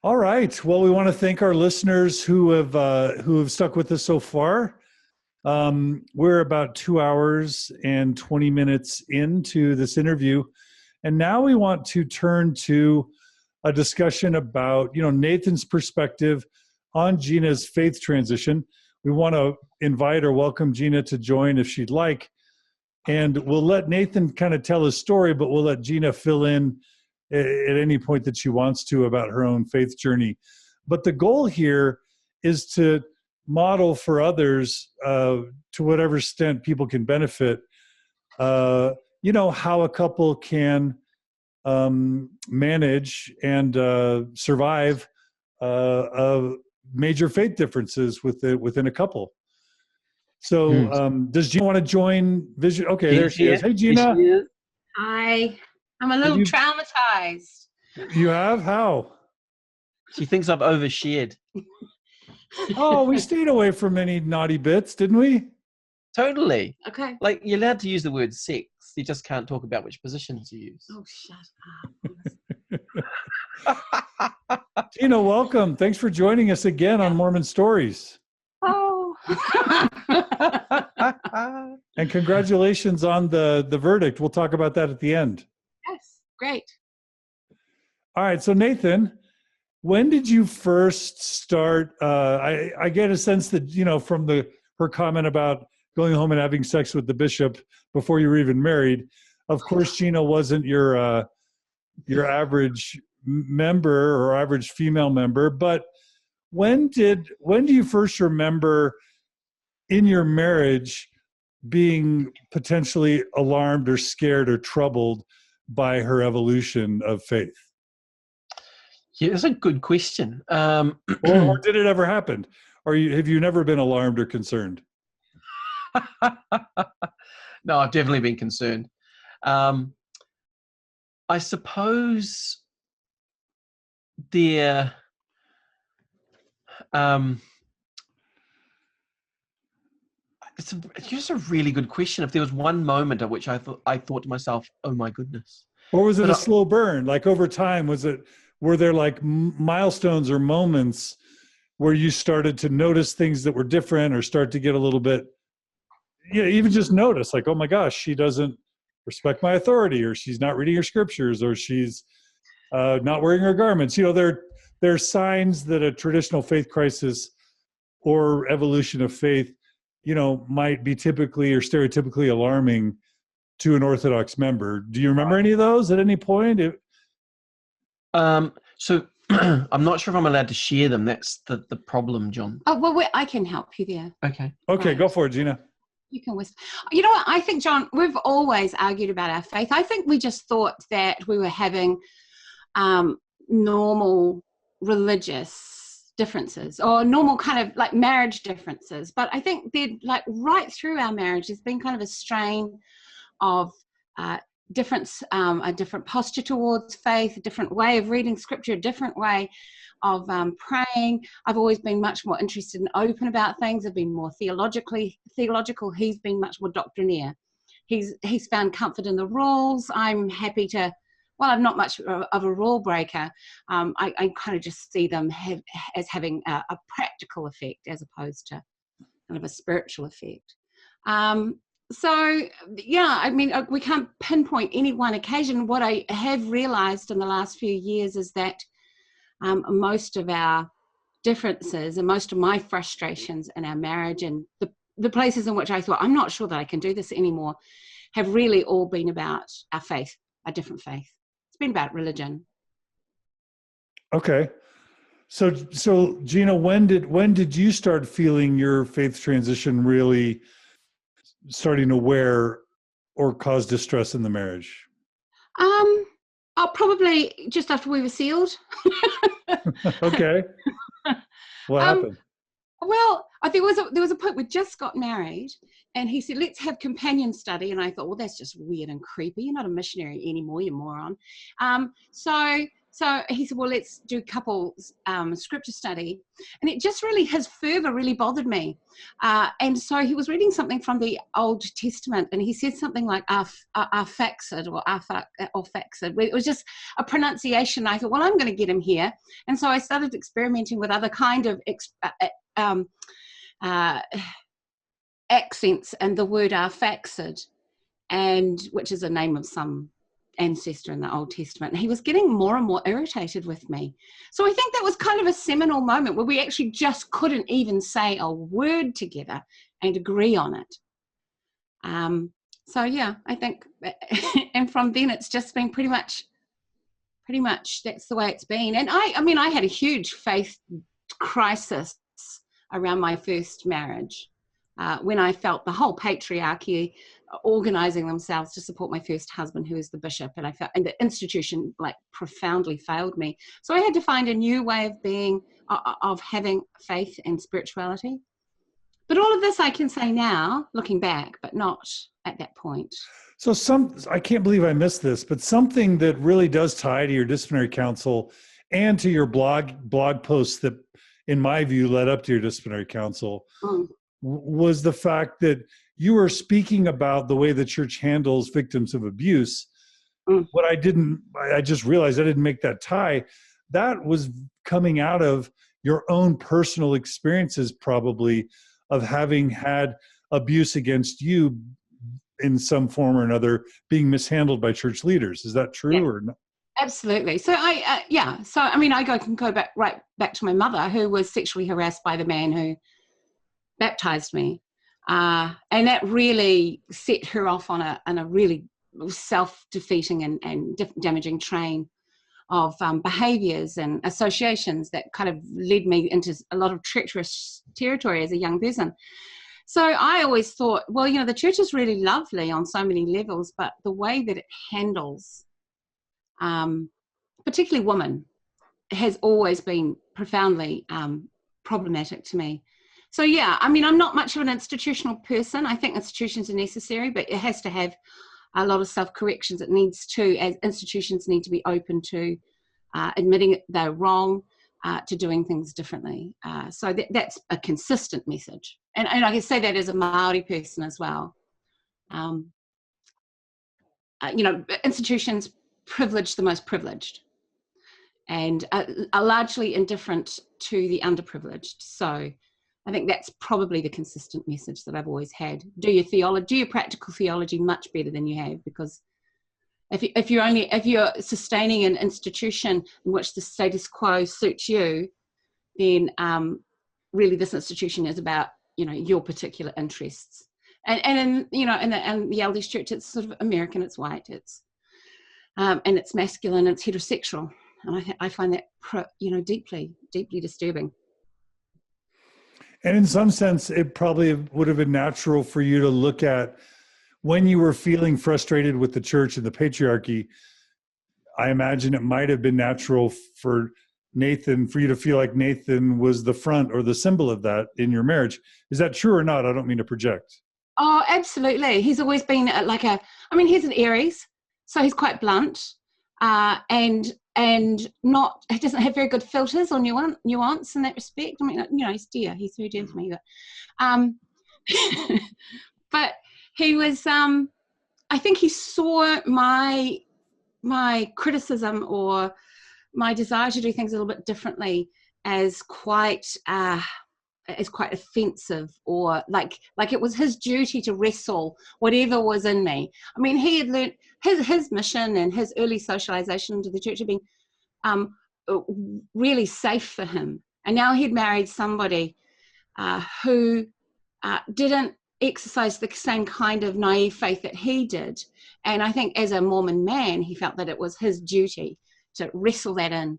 All right. Well, we want to thank our listeners who have stuck with us so far. We're about 2 hours and 20 minutes into this interview, and now we want to turn to a discussion about Nathan's perspective on Gina's faith transition. We want to invite or welcome Gina to join if she'd like, and we'll let Nathan kind of tell his story, but we'll let Gina fill in at any point that she wants to about her own faith journey. But the goal here is to model for others, to whatever extent people can benefit, how a couple can manage and survive major faith differences within a couple. So does Gina want to join Vision? Okay, there she is. Hey, Gina. Hi. I'm a little traumatized. You have? How? She thinks I've overshared. Oh, we stayed away from any naughty bits, didn't we? Totally. Okay. Like, you're allowed to use the word sex. You just can't talk about which positions you use. Oh, shut up. Gina, welcome. Thanks for joining us again on Mormon Stories. Oh. And congratulations on the verdict. We'll talk about that at the end. Yes, great. All right. So Nathan, when did you first start? I get a sense that, from her comment about going home and having sex with the bishop before you were even married. Of course, Gina wasn't your average member or average female member, but when do you first remember in your marriage being potentially alarmed or scared or troubled by her evolution of faith? Yeah, that's a good question. Or did it ever happen? Or have you never been alarmed or concerned? No, I've definitely been concerned. I suppose it's just a really good question. If there was one moment at which I thought to myself, "Oh my goodness," or was it a slow burn? Like over time, were there like milestones or moments where you started to notice things that were different, or start to get a little bit, even just notice, like, oh my gosh, she doesn't respect my authority, or she's not reading her scriptures, or she's not wearing her garments. There are signs that a traditional faith crisis or evolution of faith, might be typically or stereotypically alarming to an Orthodox member. Do you remember any of those at any point? So I'm not sure if I'm allowed to share them. That's the problem, John. Oh, well, I can help you there. Okay. Right. Go for it, Gina. You can whisper. You know what? I think, John, we've always argued about our faith. I think we just thought that we were having normal religious differences or normal kind of like marriage differences. But I think they're like right through our marriage, there's been kind of a strain of a different posture towards faith, a different way of reading scripture, a different way of praying. I've always been much more interested and open about things. I've been more theological. He's been much more doctrinaire. He's found comfort in the rules. I'm happy to, well, I'm not much of a rule breaker. I kind of just see them as having a practical effect as opposed to kind of a spiritual effect. So, yeah, I mean, we can't pinpoint any one occasion. What I have realized in the last few years is that most of our differences and most of my frustrations in our marriage and the places in which I thought, I'm not sure that I can do this anymore, have really all been about our faith, a different faith. It's been about religion. Okay. So Gina, when did you start feeling your faith transition really starting to wear or cause distress in the marriage? Probably just after we were sealed. Okay. What happened? Well, there was a point we just got married, and he said, "Let's have companion study." And I thought, well, that's just weird and creepy. You're not a missionary anymore, you moron. So So he said, well, let's do couples scripture study. And it just really, his fervor really bothered me. And so he was reading something from the Old Testament, and he said something like arphaxad or arphaxad. It was just a pronunciation. I thought, well, I'm going to get him here. And so I started experimenting with other kind of accents and the word arphaxad, and which is a name of some ancestor in the Old Testament. And he was getting more and more irritated with me. So I think that was kind of a seminal moment where we actually just couldn't even say a word together and agree on it. So yeah, I think, and from then it's just been pretty much that's the way it's been. And I mean, I had a huge faith crisis around my first marriage, when I felt the whole patriarchy organizing themselves to support my first husband, who was the bishop, and the institution like profoundly failed me. So I had to find a new way of being, of having faith and spirituality. But all of this I can say now, looking back, but not at that point. So I can't believe I missed this, but something that really does tie to your disciplinary council and to your blog posts that, in my view, led up to your disciplinary council was the fact that you were speaking about the way the church handles victims of abuse. What I just realized I didn't make that tie. That was coming out of your own personal experiences, probably, of having had abuse against you in some form or another being mishandled by church leaders. Is that true or not? Absolutely. So I mean, I can go right back to my mother, who was sexually harassed by the man who baptized me. And that really set her off on a really self-defeating and damaging train of behaviors and associations that kind of led me into a lot of treacherous territory as a young person. So I always thought, well, you know, the church is really lovely on so many levels, but the way that it handles, particularly women, has always been profoundly problematic to me. So yeah, I mean, I'm not much of an institutional person. I think institutions are necessary, but it has to have a lot of self-corrections. It needs to, as institutions need to be open to admitting they're wrong, to doing things differently. So that's a consistent message. And I can say that as a Maori person as well. You know, institutions privilege the most privileged and are largely indifferent to the underprivileged. So I think that's probably the consistent message that I've always had. Do your practical theology much better than you have, because if you're sustaining an institution in which the status quo suits you, then really this institution is about, you know, your particular interests. And in, you know, in the LDS Church, it's sort of American, it's white, it's and it's masculine, it's heterosexual, and I find that deeply disturbing. And in some sense, it probably would have been natural for you to look at when you were feeling frustrated with the church and the patriarchy. I imagine it might have been natural for you to feel like Nathan was the front or the symbol of that in your marriage. Is that true or not? I don't mean to project. Oh, absolutely. He's always been he's an Aries, so he's quite blunt, and he doesn't have very good filters or nuance in that respect. I mean, you know, he's very dear to me, but but he was, I think he saw my criticism or my desire to do things a little bit differently as quite offensive, or like it was his duty to wrestle whatever was in me. I mean, he had learned his mission and his early socialization into the church had been really safe for him. And now he'd married somebody who didn't exercise the same kind of naive faith that he did. And I think as a Mormon man, he felt that it was his duty to wrestle that in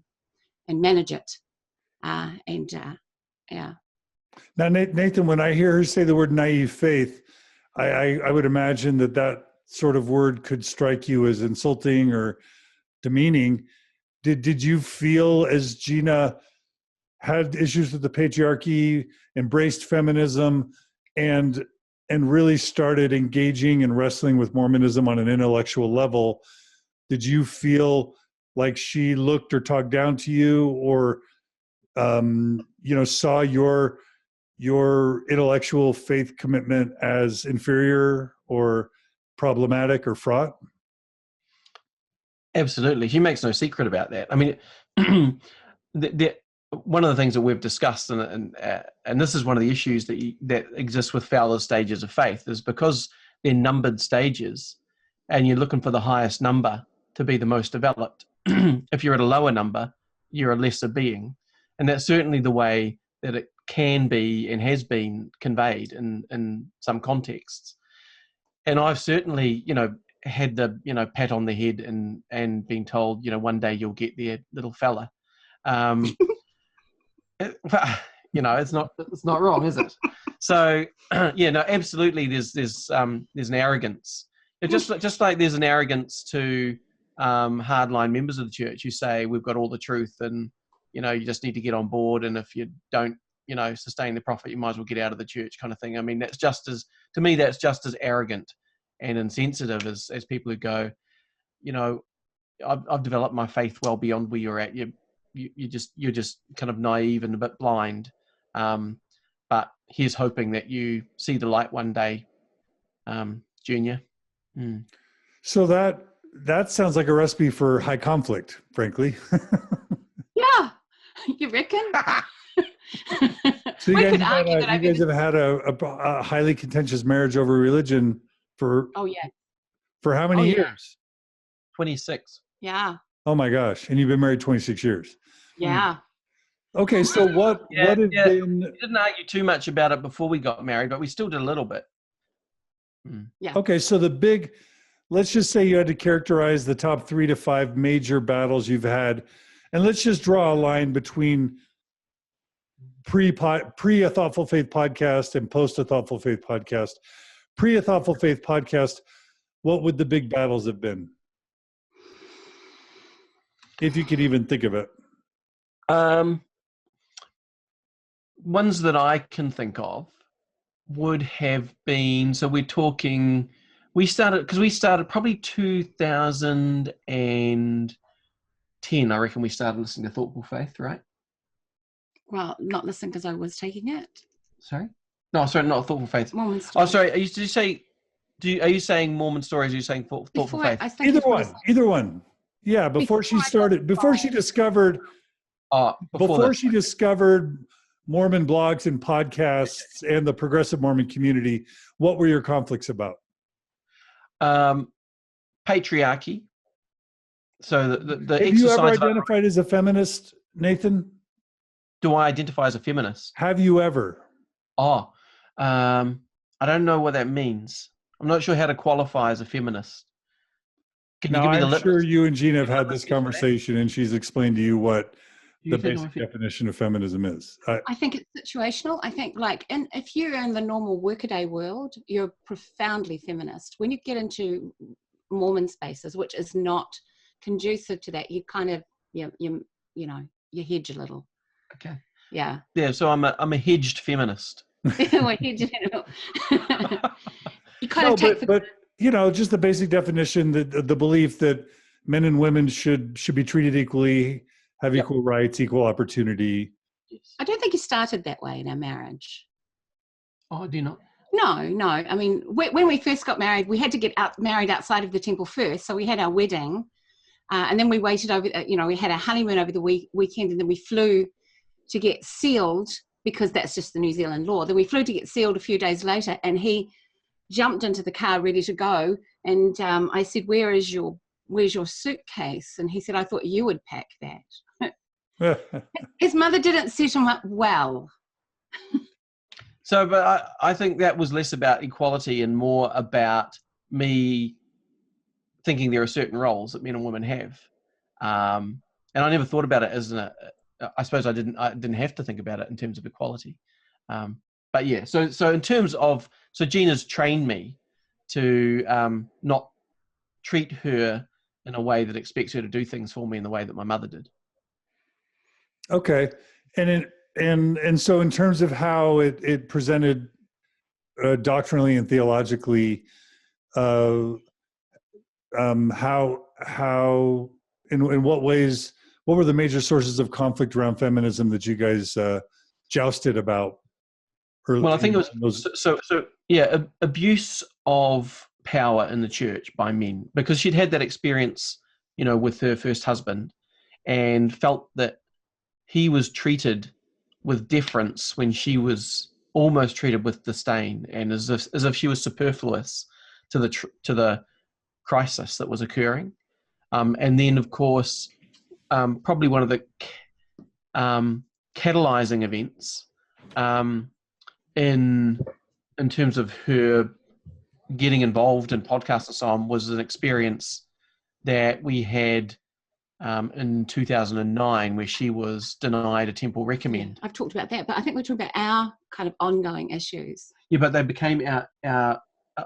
and manage it. Yeah. Now, Nathan, when I hear her say the word naive faith, I would imagine that sort of word could strike you as insulting or demeaning. Did you feel, as Gina had issues with the patriarchy, embraced feminism, and really started engaging and wrestling with Mormonism on an intellectual level, did you feel like she looked or talked down to you, or saw your intellectual faith commitment as inferior or problematic or fraught? Absolutely. She makes no secret about that. I mean, one of the things that we've discussed, and this is one of the issues that exists with Fowler's stages of faith, is because they're numbered stages and you're looking for the highest number to be the most developed. If you're at a lower number, you're a lesser being. And that's certainly the way that it can be and has been conveyed in some contexts. And I've certainly, had the, pat on the head and been told, one day you'll get there, little fella. It's not wrong, is it? So, absolutely. There's an arrogance. Just like there's an arrogance to hardline members of the church who say we've got all the truth and you just need to get on board, and if you don't sustain the profit, you might as well get out of the church, kind of thing. I mean, that's just as arrogant and insensitive as people who go, I've developed my faith well beyond where you're at. You're just kind of naive and a bit blind, but here's hoping that you see the light one day, Junior. So that sounds like a recipe for high conflict, frankly. Yeah, you reckon? So you guys have had a highly contentious marriage over religion for for how many years? 26. Yeah. Oh my gosh! And you've been married 26 years. Yeah. Okay, so what had been? We didn't argue too much about it before we got married, but we still did a little bit. Yeah. Okay, so let's just say you had to characterize the top 3 to 5 major battles you've had, and let's just draw a line between pre a Thoughtful Faith podcast and post a Thoughtful Faith podcast. Pre a Thoughtful Faith podcast, what would the big battles have been? If you could even think of it. Ones that I can think of would have been, so we're talking, we started probably 2010, I reckon we started listening to Thoughtful Faith, right? Well, not listening because I was taking it. Sorry? No, sorry, not Thoughtful Faith. Mormon stories. Oh, sorry, are you saying Mormon stories, or are you saying Thoughtful Faith? Either one. Yeah, before she discovered Mormon blogs and podcasts and the progressive Mormon community, what were your conflicts about? Patriarchy. So the have you ever identified as a feminist, Nathan? Do I identify as a feminist? Have you ever? I don't know what that means. I'm not sure how to qualify as a feminist. I'm sure you and Gina have had this conversation, and she's explained to you what the basic definition of feminism is. I think it's situational. I think, if you're in the normal workaday world, you're profoundly feminist. When you get into Mormon spaces, which is not conducive to that, you kind of, you hedge a little. Okay. Yeah. Yeah. So I'm a hedged feminist. Well, you kind of take but just the basic definition, that the belief that men and women should be treated equally, have equal rights, equal opportunity. I don't think you started that way in our marriage. Oh, do you not? No. I mean, when we first got married, we had to get married outside of the temple first. So we had our wedding, and then we waited over. We had our honeymoon over the weekend, and then we flew to get sealed, because that's just the New Zealand law. Then we flew to get sealed a few days later, and he jumped into the car ready to go. And I said, where's your suitcase? And he said, I thought you would pack that. His mother didn't set him up well. So, but I think that was less about equality and more about me thinking there are certain roles that men and women have. And I never thought about it as I suppose I didn't have to think about it in terms of equality. But yeah, so in terms of, Gina's trained me to not treat her in a way that expects her to do things for me in the way that my mother did. Okay. And so in terms of how it presented doctrinally and theologically, how in what ways, what were the major sources of conflict around feminism that you guys jousted about? Well, I think it was abuse of power in the church by men, because she'd had that experience, with her first husband, and felt that he was treated with deference when she was almost treated with disdain, and as if she was superfluous to the crisis that was occurring. And then, of course, probably one of the catalyzing events in terms of her getting involved in podcasts and so on was an experience that we had in 2009, where she was denied a temple recommend. I've talked about that, but I think we're talking about our kind of ongoing issues. Yeah, but they became our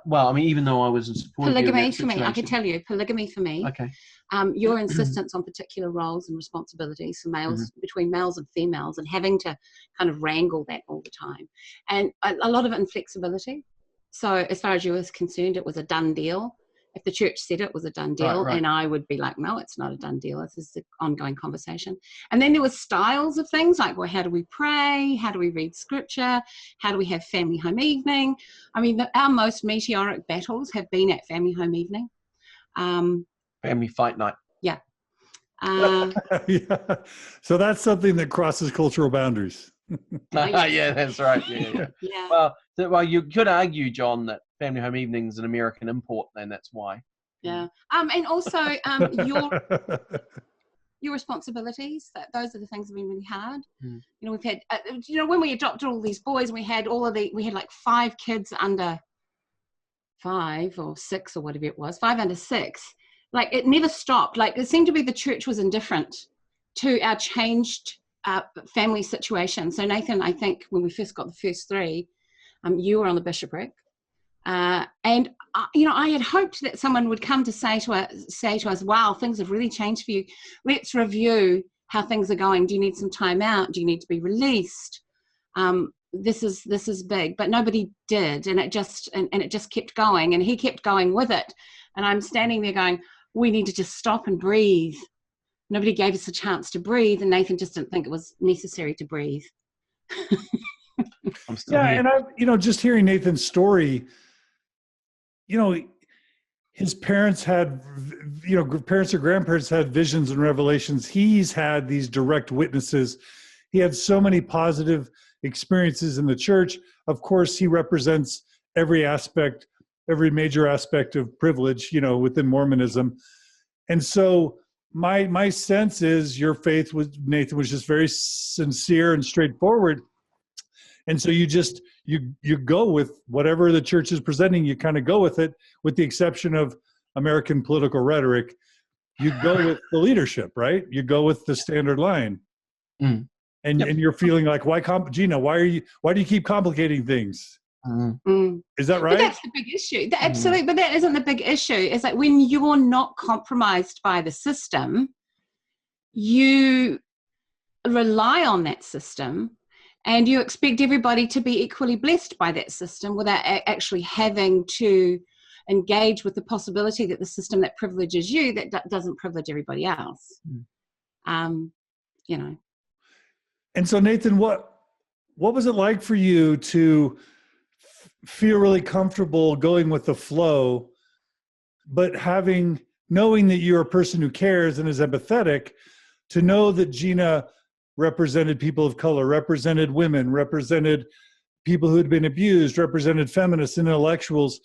well, I mean, even though I was in support polygamy for me, I can tell you, polygamy for me. Okay. Your insistence on particular roles and responsibilities for males, between males and females, and having to kind of wrangle that all the time, and a lot of it in flexibility. So as far as you were concerned, it was a done deal. If the church said it was a done deal, right. and I would be like, no, it's not a done deal. This is an ongoing conversation. And then there was styles of things like, well, how do we pray? How do we read scripture? How do we have family home evening? I mean, our most meteoric battles have been at family home evening. Family fight night. Yeah. Yeah. So that's something that crosses cultural boundaries. Yeah, that's right. Yeah. Well, you could argue, John, that family home evenings an American import, then that's why. Yeah. And also your responsibilities. Those are the things that have been really hard. We've had, when we adopted all these boys, we had like 5 kids under 5 or 6 or whatever it was, 5 under 6. Like it never stopped. Like it seemed to be the church was indifferent to our changed family situation. So Nathan, I think when we first got the first 3, you were on the bishopric. And I had hoped that someone would come to say to us, wow, things have really changed for you. Let's review how things are going. Do you need some time out? Do you need to be released? This is big, but nobody did. And it just kept going, and he kept going with it. And I'm standing there going, we need to just stop and breathe. Nobody gave us a chance to breathe. And Nathan just didn't think it was necessary to breathe. I'm still here. And just hearing Nathan's story, his parents had, parents or grandparents had visions and revelations. He's had these direct witnesses. He had so many positive experiences in the church. Of course, he represents every major aspect of privilege, within Mormonism. And so my sense is your faith with Nathan was just very sincere and straightforward. And so you go with whatever the church is presenting, you kind of go with it, with the exception of American political rhetoric. You go with the leadership, right? You go with the standard line. And you're feeling like, Gina, why do you keep complicating things? Is that right? But that's the big issue. Absolutely, but that isn't the big issue. It's like when you're not compromised by the system, you rely on that system, and you expect everybody to be equally blessed by that system without actually having to engage with the possibility that the system that privileges you that doesn't privilege everybody else. And so Nathan, what was it like for you to feel really comfortable going with the flow, but knowing that you're a person who cares and is empathetic, to know that Gina represented people of color, represented women, represented people who had been abused, represented feminists, intellectuals?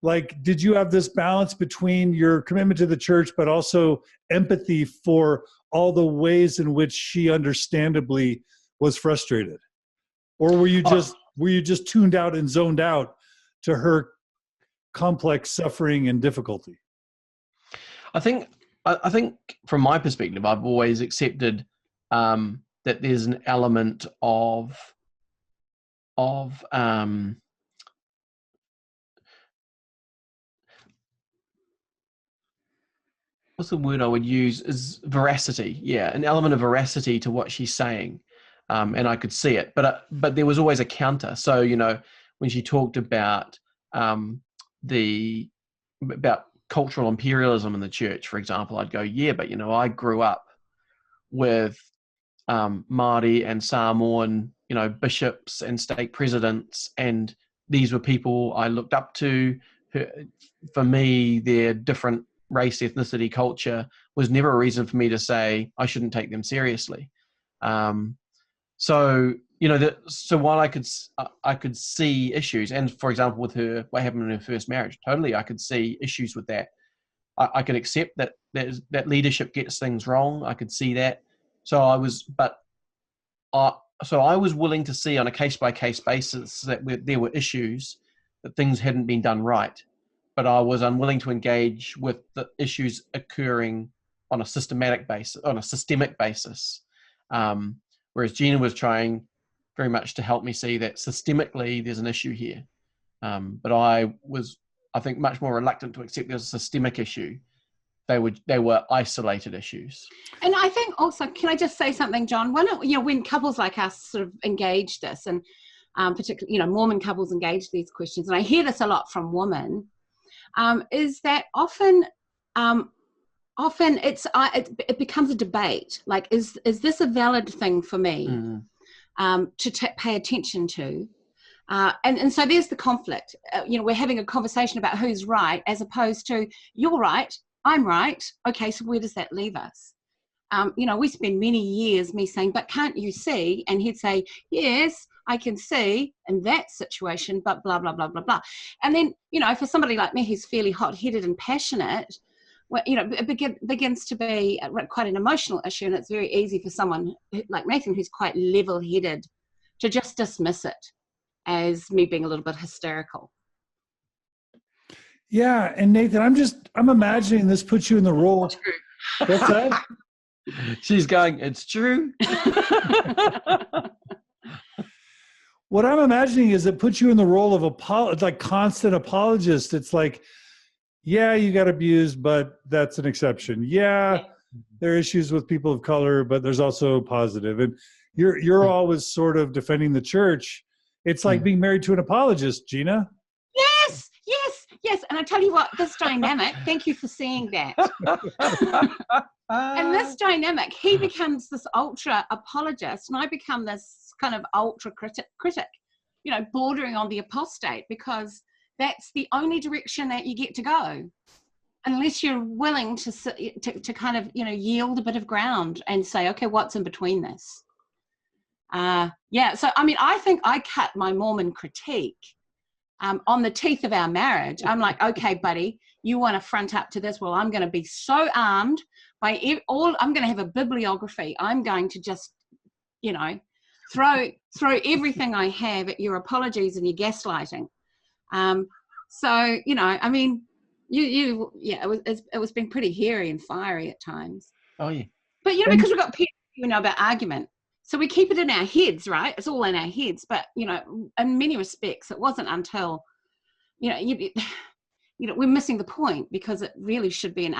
Like, did you have this balance between your commitment to the church, but also empathy for all the ways in which she understandably was frustrated? Or were you just tuned out and zoned out to her complex suffering and difficulty? I think from my perspective, I've always accepted that there's an element of what's the word I would use, is veracity. Yeah, an element of veracity to what she's saying. And I could see it, but there was always a counter. So, when she talked about cultural imperialism in the church, for example, I'd go, yeah, but I grew up with Māori and Samoan, bishops and state presidents, and these were people I looked up to. For me, their different race, ethnicity, culture was never a reason for me to say I shouldn't take them seriously. So while I could see issues, and for example, with what happened in her first marriage, totally, I could see issues with that. I could accept that leadership gets things wrong. I could see that. So I was willing to see on a case-by-case basis that there were issues, that things hadn't been done right, but I was unwilling to engage with the issues occurring on a systemic basis. Whereas Gina was trying very much to help me see that systemically there's an issue here. But I was, I think, much more reluctant to accept there's a systemic issue. They were isolated issues. And I think also, can I just say something, John? When couples like us sort of engage this, and particularly, Mormon couples engage these questions, and I hear this a lot from women, is that often it becomes a debate. Like, is this a valid thing for me to pay attention to? And so there's the conflict. We're having a conversation about who's right, as opposed to you're right, I'm right. Okay, so where does that leave us? We spend many years me saying, but can't you see? And he'd say, yes, I can see in that situation, but blah, blah, blah, blah, blah. And then, for somebody like me who's fairly hot-headed and passionate, well, it begins to be quite an emotional issue, and it's very easy for someone like Nathan, who's quite level-headed, to just dismiss it as me being a little bit hysterical. Yeah, and Nathan, I'm imagining this puts you in the role. What's that? She's going, it's true. What I'm imagining is it puts you in the role of like constant apologist. It's like, yeah, you got abused, but that's an exception. Yeah, there are issues with people of color, but there's also positive. And you're always sort of defending the church. It's like being married to an apologist, Gina. Yes. And I tell you what, this dynamic, thank you for saying that. And this dynamic, he becomes this ultra apologist, and I become this kind of ultra critic, bordering on the apostate, because that's the only direction that you get to go, unless you're willing to kind of, yield a bit of ground and say, okay, what's in between this? So, I think I cut my Mormon critique on the teeth of our marriage. I'm like, okay, buddy, you want to front up to this? Well, I'm going to be so armed by I'm going to have a bibliography. I'm going to just, throw everything I have at your apologies and your gaslighting. It was been pretty hairy and fiery at times. Oh yeah. But because we've got people, about argument, so we keep it in our heads, right? It's all in our heads. But in many respects, it wasn't until we're missing the point, because it really should be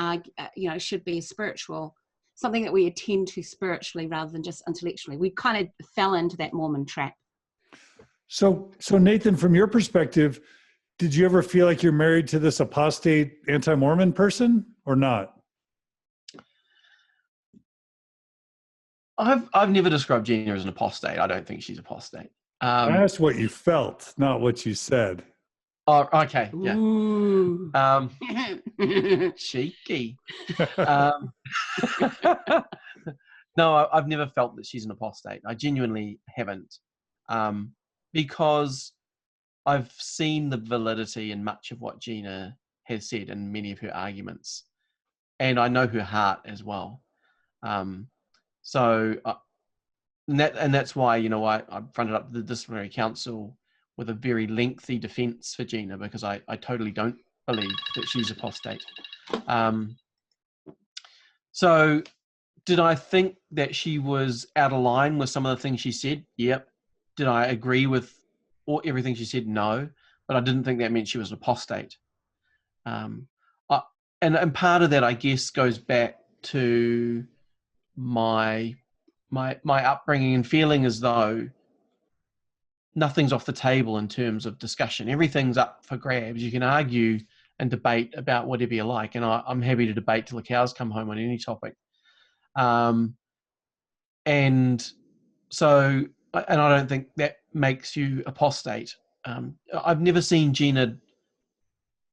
should be a spiritual, something that we attend to spiritually rather than just intellectually. We kind of fell into that Mormon trap. So Nathan, from your perspective, did you ever feel like you're married to this apostate anti-Mormon person or not? I've never described Gina as an apostate. I don't think she's apostate. That's what you felt, not what you said. Oh, okay. Yeah. Ooh. Cheeky. No, I've never felt that she's an apostate. I genuinely haven't, because I've seen the validity in much of what Gina has said in many of her arguments, and I know her heart as well. And that's why I fronted up the disciplinary council with a very lengthy defense for Gina, because I totally don't believe that she's apostate. So did I think that she was out of line with some of the things she said? Yep. Did I agree with everything she said? No. But I didn't think that meant she was an apostate. And part of that, I guess, goes back to my upbringing and feeling as though nothing's off the table in terms of discussion. Everything's up for grabs. You can argue and debate about whatever you like. And I'm happy to debate till the cows come home on any topic. And so, and I don't think that makes you apostate. I've never seen Gina,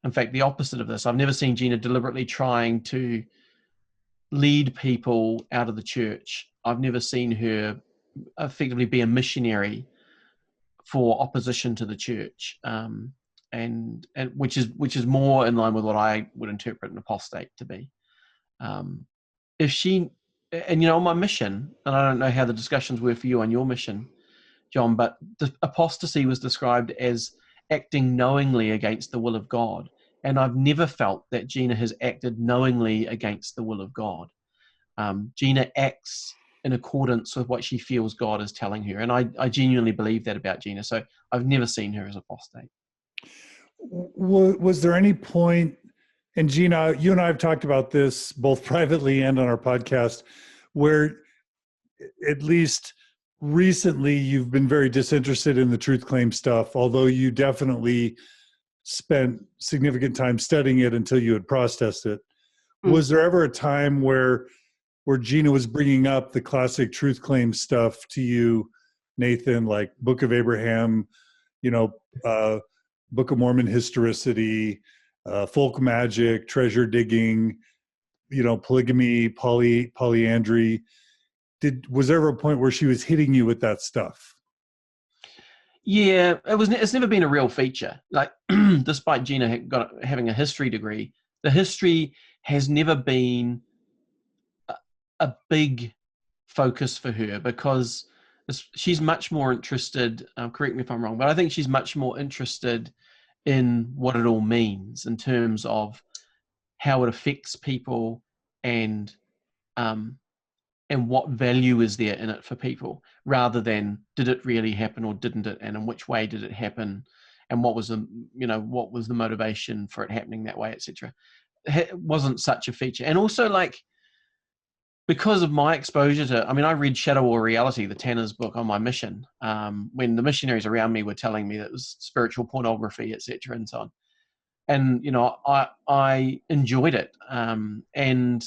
in fact, the opposite of this. I've never seen Gina deliberately trying to lead people out of the church. I've never seen her effectively be a missionary for opposition to the church, and which is more in line with what I would interpret an apostate to be. If she, and on my mission, and I don't know how the discussions were for you on your mission, John, but the apostasy was described as acting knowingly against the will of God. And I've never felt that Gina has acted knowingly against the will of God. Gina acts in accordance with what she feels God is telling her. And I genuinely believe that about Gina. So I've never seen her as apostate. Was there any point, and Gina, you and I have talked about this both privately and on our podcast, where at least recently you've been very disinterested in the truth claim stuff, although you definitely spent significant time studying it until you had processed it. Was there ever a time where Gina was bringing up the classic truth claim stuff to you, Nathan, like Book of Abraham, Book of Mormon historicity, folk magic, treasure digging, polygamy, polyandry? Was there ever a point where she was hitting you with that stuff? Yeah, it's never been a real feature. Like, despite Gina having a history degree, the history has never been a big focus for her, because she's much more interested, correct me if I'm wrong, but I think she's much more interested in what it all means in terms of how it affects people, and what value is there in it for people, rather than did it really happen or didn't it, and in which way did it happen, and what was the motivation for it happening that way, etc. It wasn't such a feature. And also, like, because of my exposure to, I read Shadow or Reality, the Tanner's book, on my mission, when the missionaries around me were telling me that it was spiritual pornography, etc. and so on. And, I enjoyed it. And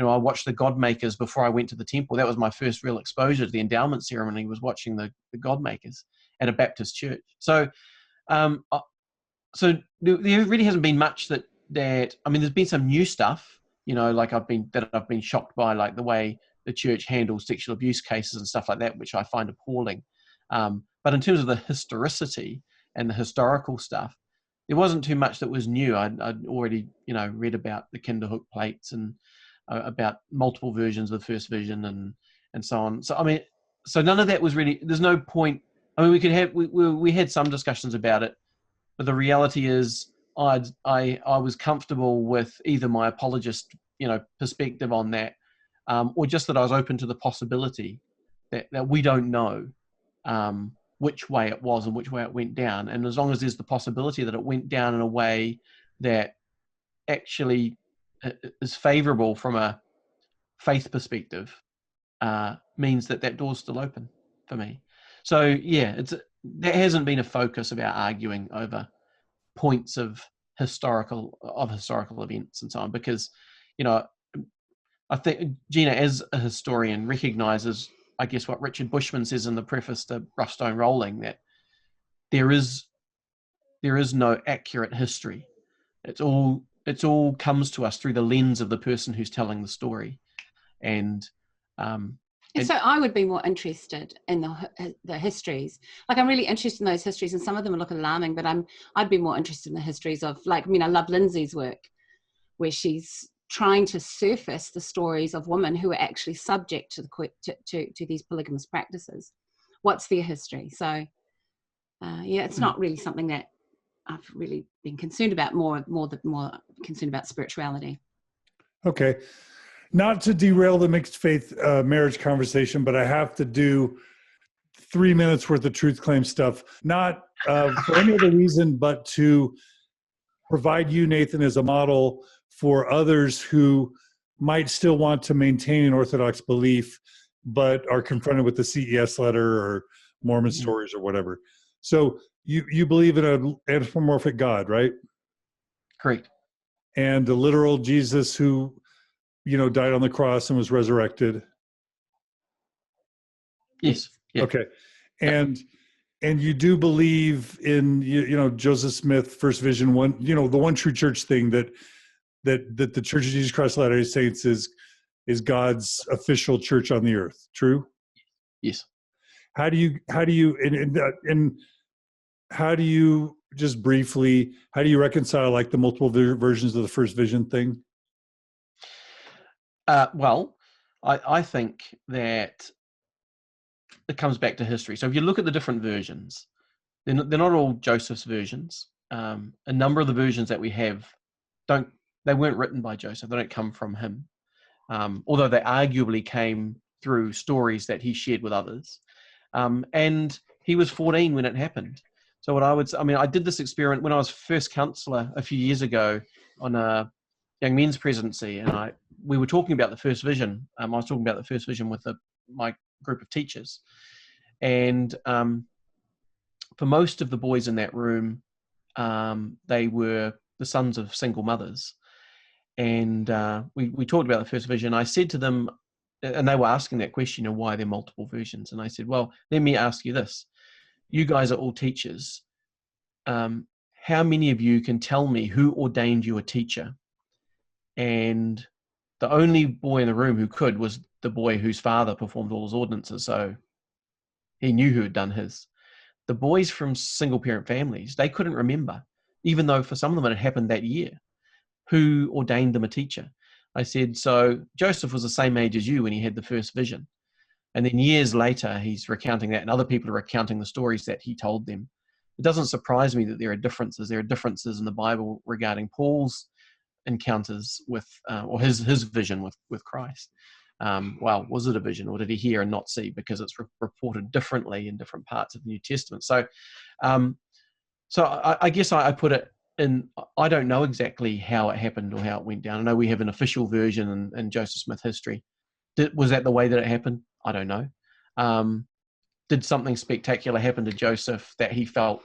I watched the God Makers before I went to the temple. That was my first real exposure to the endowment ceremony, was watching the God Makers at a Baptist church. So, so there really hasn't been much that there's been some new stuff, like I've been shocked by, like the way the church handles sexual abuse cases and stuff like that, which I find appalling. But in terms of the historicity and the historical stuff, there wasn't too much that was new. I'd already, read about the Kinderhook plates and about multiple versions of the first vision and so on. So, so none of that was really, there's no point. We had some discussions about it, but the reality is I was comfortable with either my apologist, perspective on that, or just that I was open to the possibility that we don't know which way it was and which way it went down. And as long as there's the possibility that it went down in a way that actually is favorable from a faith perspective, means that door's still open for me. So yeah, there hasn't been a focus of our arguing over points of historical events and so on, because I think Gina, as a historian, recognizes, I guess, what Richard Bushman says in the preface to Rough Stone Rolling, that there is no accurate history. It's all comes to us through the lens of the person who's telling the story. And so I would be more interested in the histories. Like, I'm really interested in those histories, and some of them look alarming, but I'd be more interested in the histories of, like, I love Lindsay's work, where she's trying to surface the stories of women who are actually subject to these polygamous practices. What's their history? So, it's not really something that I've really been concerned about. More concerned about spirituality. Okay. Not to derail the mixed faith marriage conversation, but I have to do 3 minutes worth of truth claim stuff, not for any other reason, but to provide you, Nathan, as a model for others who might still want to maintain an Orthodox belief, but are confronted with the CES letter or Mormon stories or whatever. So you believe in an anthropomorphic God, right? Correct. and the literal Jesus who, died on the cross and was resurrected. Yes. Yeah. Okay. And you do believe in, Joseph Smith, First Vision One, the one true church thing that the Church of Jesus Christ of Latter-day Saints is God's official church on the earth. True? Yes. How do you just briefly, how do you reconcile like the multiple versions of the First Vision thing? Well, I think that it comes back to history. So if you look at the different versions, they're not all Joseph's versions. A number of the versions that we have they weren't written by Joseph. They don't come from him, although they arguably came through stories that he shared with others. And he was 14 when it happened. So I did this experiment when I was first counselor a few years ago on a young men's presidency, and we were talking about the first vision. I was talking about the first vision with my group of teachers, and for most of the boys in that room, they were the sons of single mothers, and we talked about the first vision. I said to them, and they were asking that question of why there are multiple versions, and I said, well, let me ask you this: you guys are all teachers. How many of you can tell me who ordained you a teacher? And the only boy in the room who could was the boy whose father performed all his ordinances, so he knew who had done his. The boys from single parent families, they couldn't remember, even though for some of them it had happened that year, who ordained them a teacher. I said, so Joseph was the same age as you when he had the first vision. And then years later, he's recounting that, and other people are recounting the stories that he told them. It doesn't surprise me that there are differences. There are differences in the Bible regarding Paul's encounters with, or his vision with Christ. Well, was it a vision, or did he hear and not see? Because it's reported differently in different parts of the New Testament. So, I guess I put it in. I don't know exactly how it happened or how it went down. I know we have an official version in Joseph Smith history. Was that the way that it happened? I don't know. Did something spectacular happen to Joseph that he felt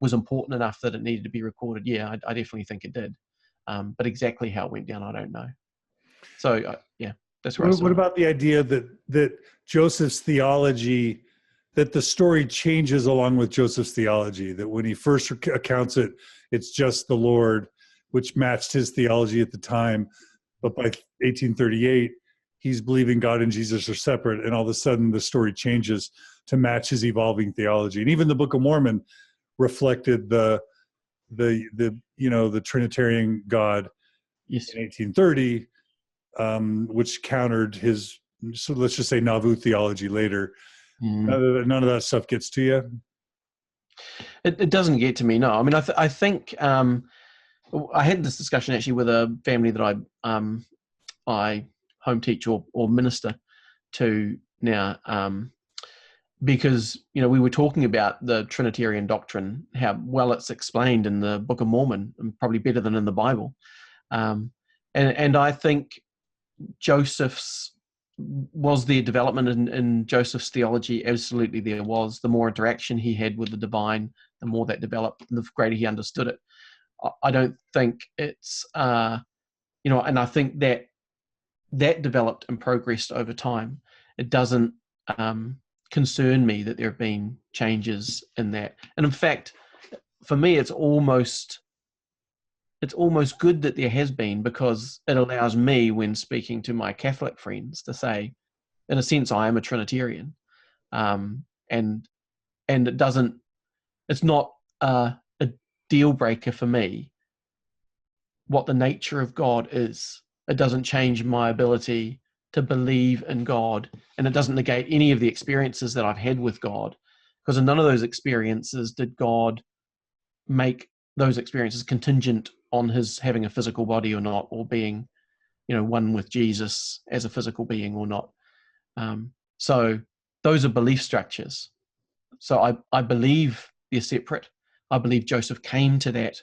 was important enough that it needed to be recorded? Yeah, I definitely think it did. But exactly how it went down, I don't know. So, yeah, that's right. What about the idea that Joseph's theology, that the story changes along with Joseph's theology, that when he first accounts it, it's just the Lord, which matched his theology at the time. But by 1838, he's believing God and Jesus are separate, and all of a sudden the story changes to match his evolving theology. And even the Book of Mormon reflected the Trinitarian God, yes, in 1830, which countered his, so let's just say, Nauvoo theology later. None of that stuff gets to you? It doesn't get to me, no. I mean, I think I had this discussion actually with a family that I home teach or minister to now, because we were talking about the Trinitarian doctrine, how well it's explained in the Book of Mormon, and probably better than in the Bible. And I think was there development in Joseph's theology? Absolutely there was. The more interaction he had with the divine, the more that developed, the greater he understood it. I don't think it's, and I think that developed and progressed over time. It doesn't concern me that there have been changes in that. And in fact, for me, it's almost good that there has been, because it allows me, when speaking to my Catholic friends, to say, in a sense, I am a Trinitarian. And it's not a deal breaker for me what the nature of God is. It doesn't change my ability to believe in God, and it doesn't negate any of the experiences that I've had with God, because in none of those experiences did God make those experiences contingent on his having a physical body or not, or being, one with Jesus as a physical being or not. So those are belief structures. So I believe they're separate. I believe Joseph came to that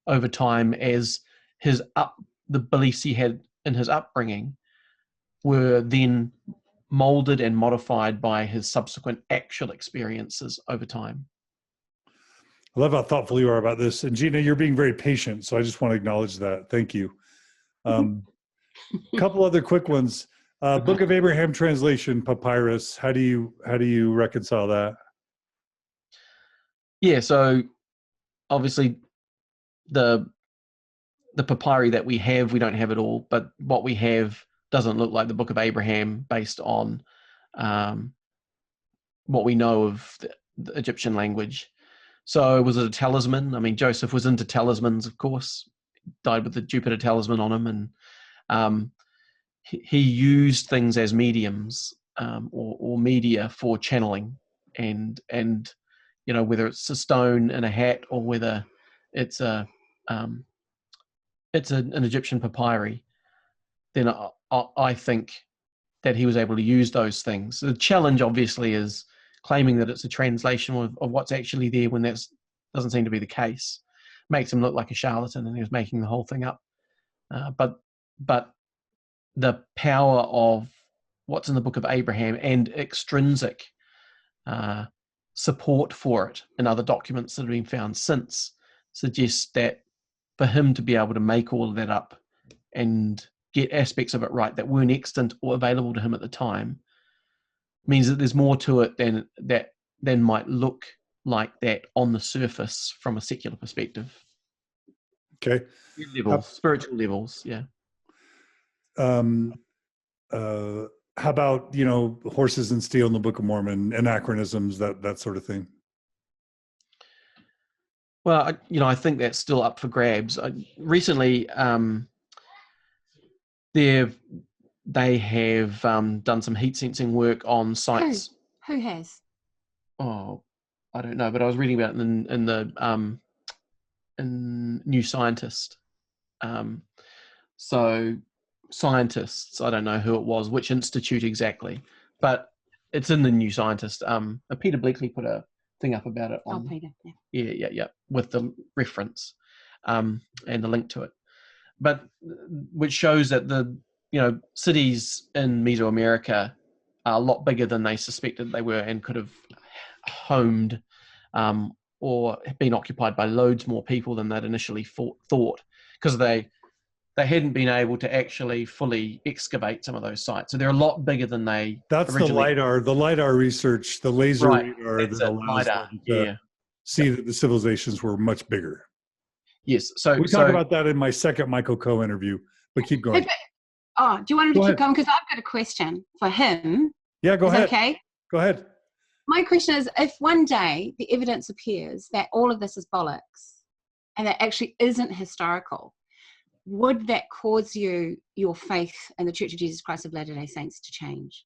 over time as the beliefs he had in his upbringing were then molded and modified by his subsequent actual experiences over time. I love how thoughtful you are about this. And Gina, you're being very patient, so I just want to acknowledge that. Thank you. Couple other quick ones. Book of Abraham translation, papyrus. How do you reconcile that? Yeah, so obviously the papyri that we don't have it all, but what we have doesn't look like the Book of Abraham based on what we know of the Egyptian language. So was it a talisman? I mean, Joseph was into talismans, of course, died with the Jupiter talisman on him, and he used things as mediums or media for channeling, and you know, whether it's a stone in a hat or whether it's an Egyptian papyri, then I think that he was able to use those things. The challenge, obviously, is claiming that it's a translation of what's actually there when that doesn't seem to be the case. Makes him look like a charlatan, and he was making the whole thing up. But the power of what's in the Book of Abraham and extrinsic support for it in other documents that have been found since suggests that for him to be able to make all of that up and get aspects of it right that weren't extant or available to him at the time means that there's more to it than might look like that on the surface from a secular perspective. Okay. Spiritual levels, yeah. How about, horses and steel in the Book of Mormon, anachronisms, that sort of thing? Well, I think that's still up for grabs. Recently, they have done some heat sensing work on sites. Who has? Oh, I don't know, but I was reading about it in New Scientist. So scientists, I don't know who it was, which institute exactly, but it's in the New Scientist. Peter Bleakley put a thing up about it on. Oh, Peter, yeah. Yeah, with the reference and the link to it, but which shows that the cities in Mesoamerica are a lot bigger than they suspected they were, and could have homed or been occupied by loads more people than they'd initially thought, because they hadn't been able to actually fully excavate some of those sites. So they're a lot bigger than they. That's originally. the LiDAR research, the laser radar that allows LiDAR, them to see that the civilizations were much bigger. Yes. So we talk about that in my second Michael Coe interview, but keep going. Do you want him to keep going? Because I've got a question for him. Yeah, go ahead. Okay. Go ahead. My question is, if one day the evidence appears that all of this is bollocks and that actually isn't historical, would that cause your faith in the Church of Jesus Christ of Latter-day Saints to change?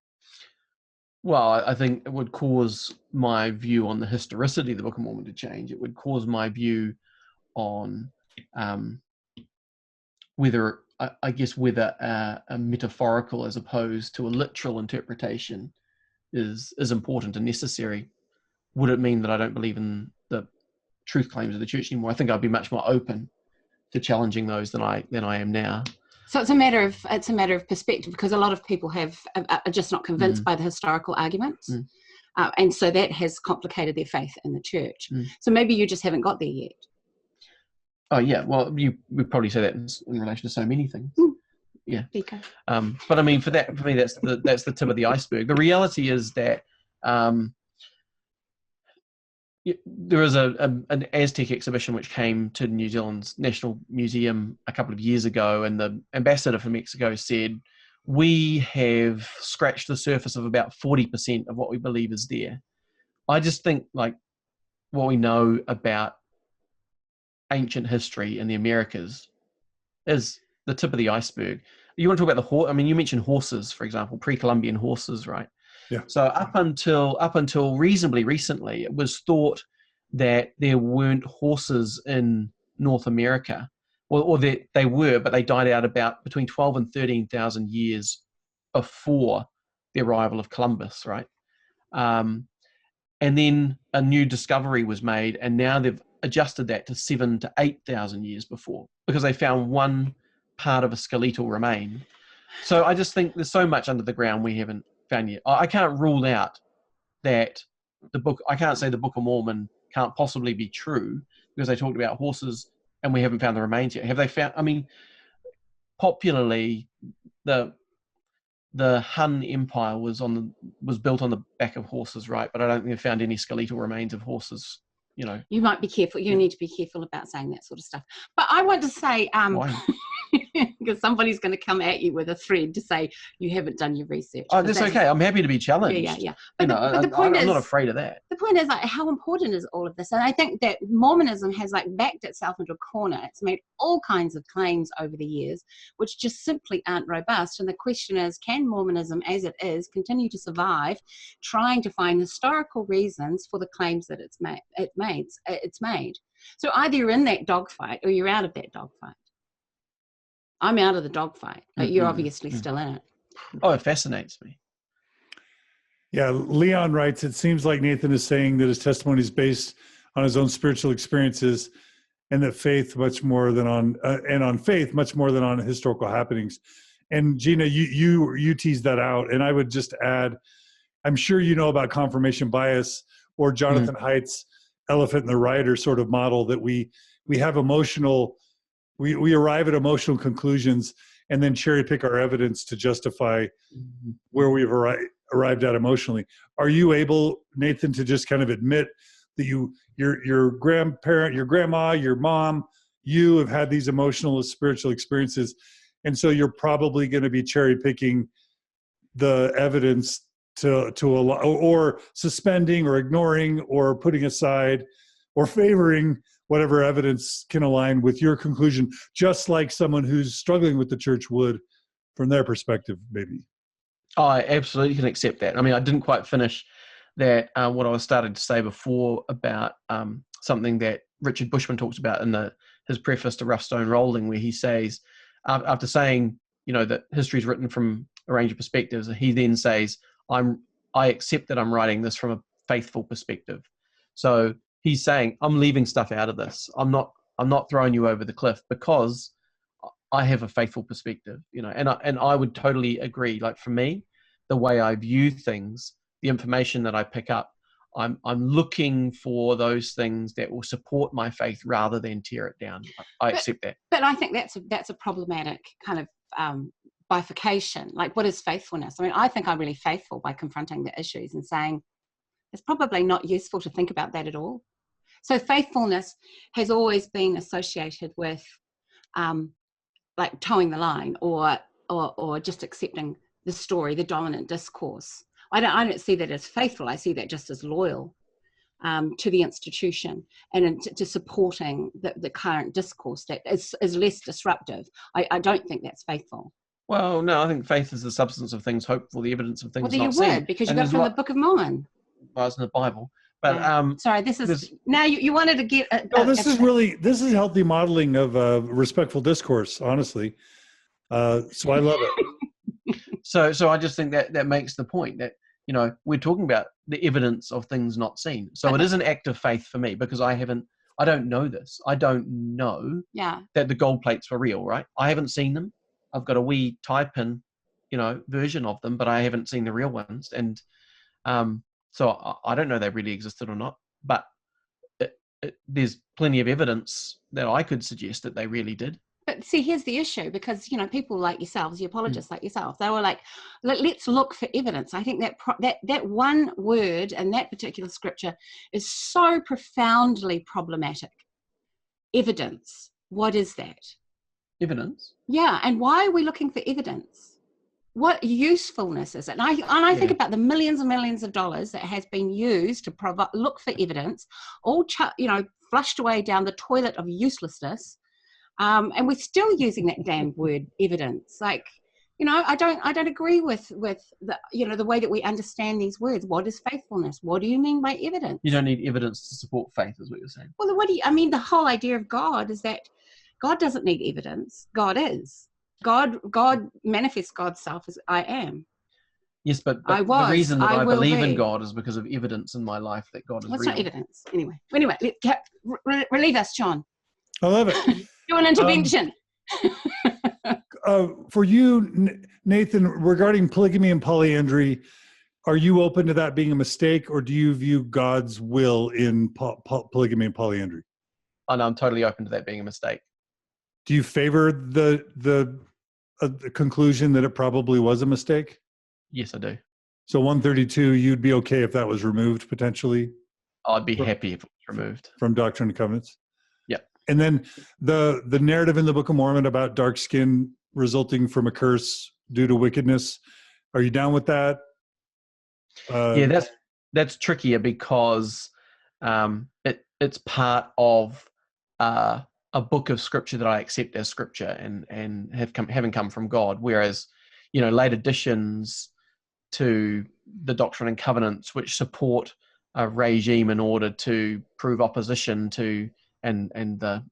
Well, I think it would cause my view on the historicity of the Book of Mormon to change. It would cause my view on whether a metaphorical as opposed to a literal interpretation is important and necessary. Would it mean that I don't believe in the truth claims of the church anymore? I think I'd be much more open to challenging those than I am now. So it's a matter of perspective, because a lot of people are just not convinced by the historical arguments, and so that has complicated their faith in the church. So maybe you just haven't got there yet. Oh yeah, well you would probably say that in relation to so many things. Yeah. But I mean, for me, that's the tip of the iceberg. The reality is that there was an Aztec exhibition which came to New Zealand's National Museum a couple of years ago, and the ambassador from Mexico said, we have scratched the surface of about 40% of what we believe is there. I just think like what we know about ancient history in the Americas is the tip of the iceberg. You want to talk about the horse? I mean, you mentioned horses, for example, pre-Columbian horses, right? Yeah. So up until reasonably recently, it was thought that there weren't horses in North America, or they were, but they died out about between 12 and 13,000 years before the arrival of Columbus, right? And then a new discovery was made, and now they've adjusted that to 7,000 to 8,000 years before, because they found one part of a skeletal remain. So I just think there's so much under the ground we haven't found yet. I can't rule out that I can't say the Book of Mormon can't possibly be true because they talked about horses and we haven't found the remains yet. Have they found? I mean, popularly, the Hun Empire was built on the back of horses, right? But I don't think they found any skeletal remains of horses. You know, you might be careful. You need to be careful about saying that sort of stuff. But I want to say, why? because somebody's going to come at you with a thread to say you haven't done your research. Oh, that's okay. I'm happy to be challenged. Yeah. But the point is, I'm not afraid of that. The point is, like, how important is all of this? And I think that Mormonism has like backed itself into a corner. It's made all kinds of claims over the years, which just simply aren't robust. And the question is, can Mormonism, as it is, continue to survive, trying to find historical reasons for the claims that it's made? So either you're in that dogfight or you're out of that dogfight. I'm out of the dogfight, but you're obviously still in it. Oh, it fascinates me. Yeah, Leon writes, it seems like Nathan is saying that his testimony is based on his own spiritual experiences and that faith much more than on faith much more than on historical happenings. And Gina, you teased that out. And I would just add, I'm sure you know about confirmation bias or Jonathan Haidt's elephant in the rider sort of model that we have we arrive at emotional conclusions and then cherry pick our evidence to justify where we've arrived at emotionally. Are you able, Nathan, to just kind of admit that your grandparent, your grandma, your mom, you have had these emotional or spiritual experiences, and so you're probably going to be cherry picking the evidence to allow, or suspending or ignoring or putting aside or favoring whatever evidence can align with your conclusion, just like someone who's struggling with the church would from their perspective, maybe. Oh, I absolutely can accept that. I mean, I didn't quite finish that, what I was starting to say before about something that Richard Bushman talks about in his preface to Rough Stone Rolling, where he says, after saying, that history is written from a range of perspectives, he then says, I accept that I'm writing this from a faithful perspective. So he's saying, I'm leaving stuff out of this. I'm not throwing you over the cliff because I have a faithful perspective, and I would totally agree. Like for me, the way I view things, the information that I pick up, I'm looking for those things that will support my faith rather than tear it down. I accept that. But I think that's a problematic kind of bifurcation. Like, what is faithfulness? I mean, I think I'm really faithful by confronting the issues and saying it's probably not useful to think about that at all. So faithfulness has always been associated with like towing the line or just accepting the story, the dominant discourse. I don't see that as faithful. I see that just as loyal to the institution and to supporting the current discourse that is less disruptive. I don't think that's faithful. Well, no, I think faith is the substance of things hoped for, the evidence of things not seen. Well, you would, because you got it from the Book of Mormon. Well, it's in the Bible. But sorry, this is now you wanted to get. This is healthy modeling of respectful discourse. Honestly, so I love it. So I just think that makes the point that we're talking about the evidence of things not seen. So it is an act of faith for me because I don't know this. I don't know that the gold plates were real, right? I haven't seen them. I've got a wee type-in, version of them, but I haven't seen the real ones, and so I don't know they really existed or not, but there's plenty of evidence that I could suggest that they really did. But see, here's the issue, because, people like yourselves, the apologists like yourself, they were like, let's look for evidence. I think that one word and that particular scripture is so profoundly problematic. Evidence. What is that? Evidence? Yeah. And why are we looking for evidence? What usefulness is it? And I think about the millions and millions of dollars that has been used to look for evidence, all flushed away down the toilet of uselessness, and we're still using that damn word evidence. Like, I don't agree with the the way that we understand these words. What is faithfulness? What do you mean by evidence? You don't need evidence to support faith, is what you're saying. Well, the whole idea of God is that God doesn't need evidence. God is. God manifests God's self as I am. Yes, but the reason that I believe in God is because of evidence in my life that God is real. What's not evidence? Anyway, relieve us, John. I love it. Do an intervention. For you, Nathan, regarding polygamy and polyandry, are you open to that being a mistake, or do you view God's will in polygamy and polyandry? Oh, no, I'm totally open to that being a mistake. Do you favor the conclusion that it probably was a mistake? Yes, I do. So 132, you'd be okay if that was removed potentially I'd be happy if it was removed. from Doctrine and Covenants? Yeah. And then the narrative in the Book of Mormon about dark skin resulting from a curse due to wickedness, are you down with that? Yeah, that's trickier because it's part of a book of scripture that I accept as scripture and having come from God. Whereas, late additions to the Doctrine and Covenants, which support a regime in order to prove opposition to and to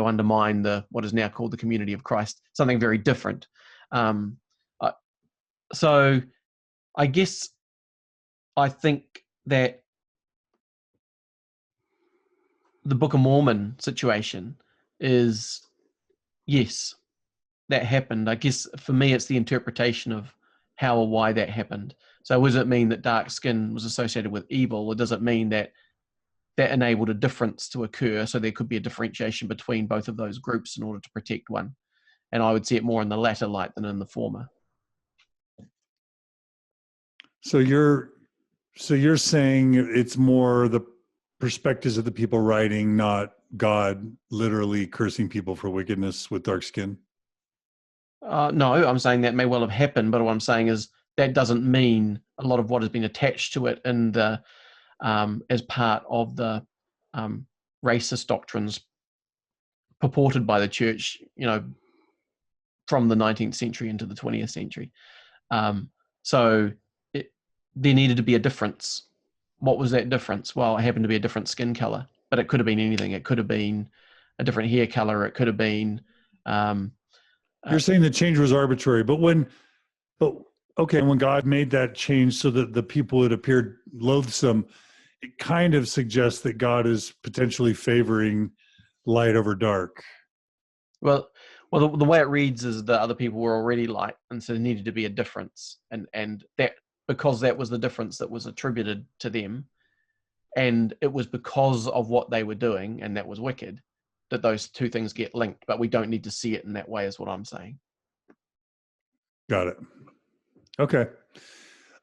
undermine what is now called the community of Christ, something very different. So I guess I think that the Book of Mormon situation is, yes, that happened. I guess for me, it's the interpretation of how or why that happened. So does it mean that dark skin was associated with evil, or does it mean that enabled a difference to occur? So there could be a differentiation between both of those groups in order to protect one. And I would see it more in the latter light than in the former. So you're saying it's more the perspectives of the people writing, not God literally cursing people for wickedness with dark skin? No, I'm saying that may well have happened, but what I'm saying is that doesn't mean a lot of what has been attached to it in the as part of the racist doctrines purported by the church, from the 19th century into the 20th century. So there needed to be a difference. What was that difference? Well, it happened to be a different skin color, but it could have been anything. It could have been a different hair color. It could have been. You're saying the change was arbitrary, but when God made that change so that the people it appeared loathsome, it kind of suggests that God is potentially favoring light over dark. Well, the way it reads is that other people were already light, and so there needed to be a difference, and that because that was the difference that was attributed to them, and it was because of what they were doing, and that was wicked, that those two things get linked. But we don't need to see it in that way, is what I'm saying. Got it. Okay.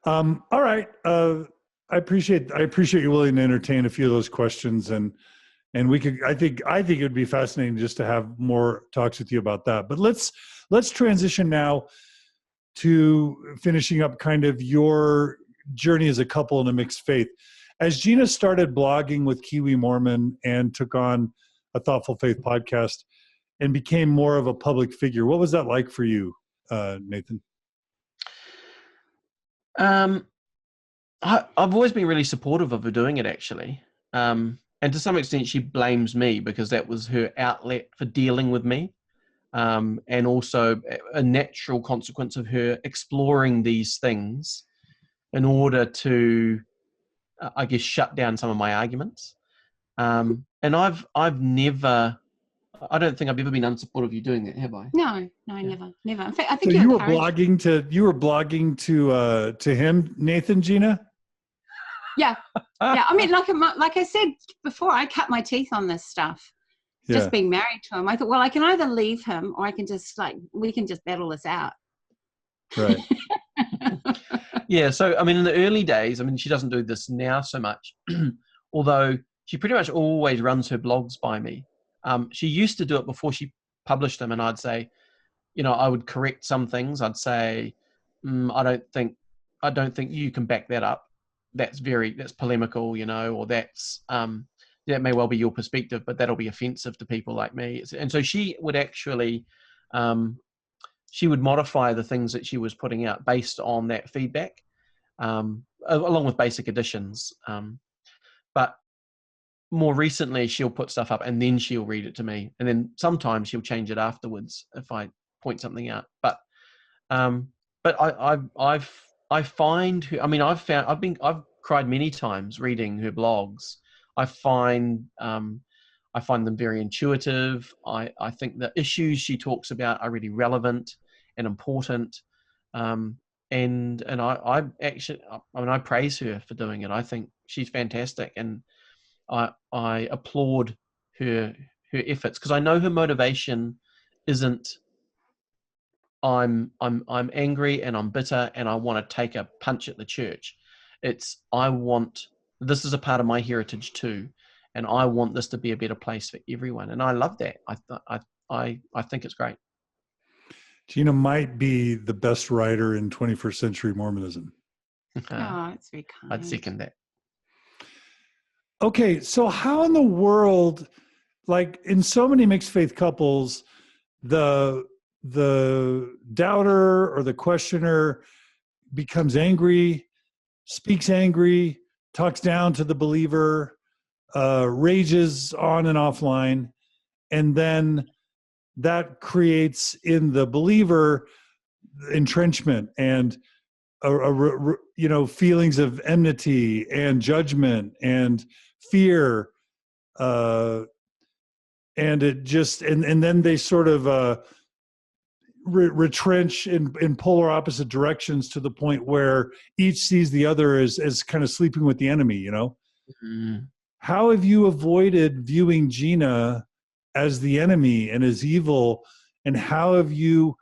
All right. I appreciate you willing to entertain a few of those questions, and we could. I think it would be fascinating just to have more talks with you about that. But let's transition now to finishing up kind of your journey as a couple in a mixed faith. As Gina started blogging with Kiwi Morman and took on a Thoughtful Faith podcast and became more of a public figure, what was that like for you, Nathan? I've always been really supportive of her doing it, actually. And to some extent, she blames me because that was her outlet for dealing with me. And also a natural consequence of her exploring these things in order to, I guess, shut down some of my arguments. And I've never, I don't think I've ever been unsupportive of you doing that, have I? No, never. In fact, I think so you were blogging to him, Nathan, Gina? Yeah. I mean, like I said before, I cut my teeth on this stuff. Yeah. Just being married to him, I thought, well, I can either leave him or I can just we can just battle this out. Right. Yeah. So, I mean, in the early days, I mean, she doesn't do this now so much, although she pretty much always runs her blogs by me. She used to do it before she published them, and I'd say, I would correct some things. I'd say, I don't think you can back that up. That's polemical, or that's that may well be your perspective, but that'll be offensive to people like me. And so she would actually, she would modify the things that she was putting out based on that feedback, along with basic additions. But more recently, she'll put stuff up and then she'll read it to me, and then sometimes she'll change it afterwards if I point something out. But I find her, I mean, I've cried many times reading her blogs. I find them very intuitive. I think the issues she talks about are really relevant and important. I actually, I mean, I praise her for doing it. I think she's fantastic, and I applaud her efforts, because I know her motivation isn't I'm angry and I'm bitter and I want to take a punch at the church. It's this is a part of my heritage too, and I want this to be a better place for everyone. And I love that. I think it's great. Gina might be the best writer in 21st century Mormonism. Oh, it's very kind. I'd second that. Okay, so how in the world, like in so many mixed faith couples, the doubter or the questioner becomes angry, speaks angry, talks down to the believer, rages on and offline, and then that creates in the believer entrenchment and feelings of enmity and judgment and fear, and it just and then they sort of retrench in polar opposite directions to the point where each sees the other as kind of sleeping with the enemy. Mm. How have you avoided viewing Gina as the enemy and as evil, and how have you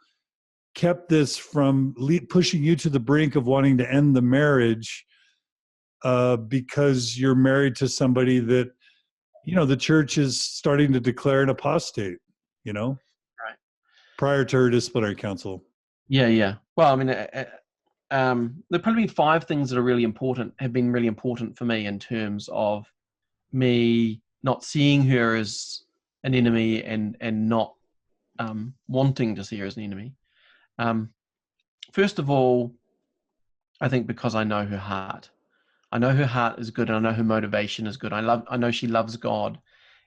kept this from pushing you to the brink of wanting to end the marriage because you're married to somebody that the church is starting to declare an apostate, Right, prior to her disciplinary council? Yeah. Well, I mean, there probably 5 things that have been really important for me in terms of me not seeing her as an enemy and not wanting to see her as an enemy. First of all, I think because I know her heart. I know her heart is good, and I know her motivation is good. I know she loves God,